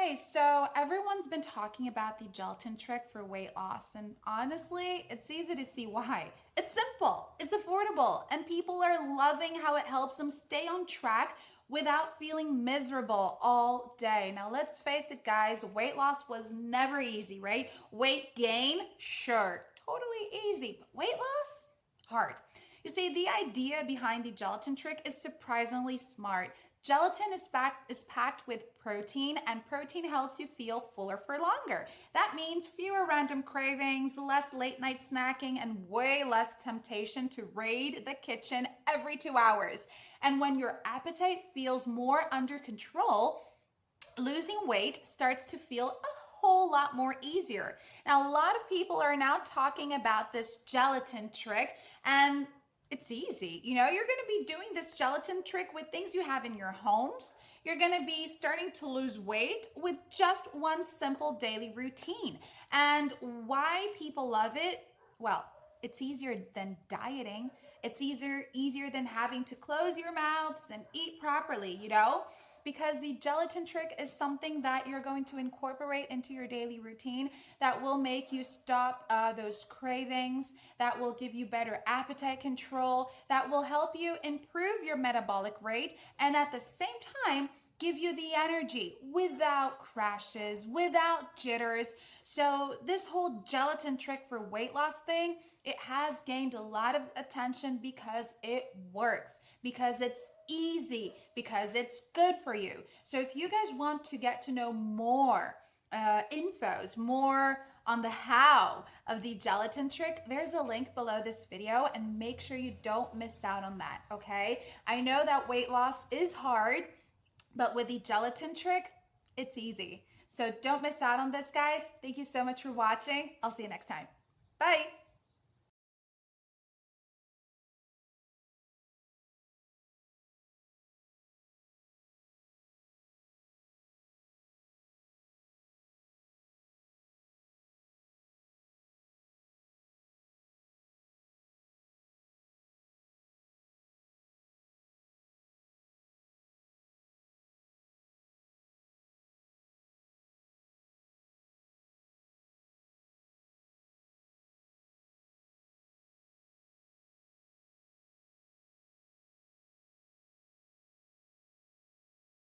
Okay, so everyone's been talking about the gelatin trick for weight loss, and honestly, it's easy to see why. It's simple, it's affordable, and people are loving how it helps them stay on track without feeling miserable all day. Now, let's face it, guys, weight loss was never easy, right? Weight gain, sure, totally easy, but weight loss, hard. You see, the idea behind the gelatin trick is surprisingly smart. Gelatin is packed with protein, and protein helps you feel fuller for longer. That means fewer random cravings, less late night snacking, and way less temptation to raid the kitchen every 2 hours. And when your appetite feels more under control, losing weight starts to feel a whole lot more easier. Now, a lot of people are now talking about this gelatin trick, and it's easy. You're going to be doing this gelatin trick with things you have in your homes. You're going to be starting to lose weight with just one simple daily routine. And why people love it? Well, it's easier than dieting. It's easier than having to close your mouths and eat properly, because the gelatin trick is something that you're going to incorporate into your daily routine that will make you stop those cravings, that will give you better appetite control, that will help you improve your metabolic rate, and at the same time, give you the energy without crashes, without jitters. So this whole gelatin trick for weight loss thing, it has gained a lot of attention because it works, because it's easy, because it's good for you. So if you guys want to get to know more infos, more on the how of the gelatin trick, there's a link below this video, and make sure you don't miss out on that, okay? I know that weight loss is hard, but with the gelatin trick, it's easy. So don't miss out on this, guys. Thank you so much for watching. I'll see you next time. Bye.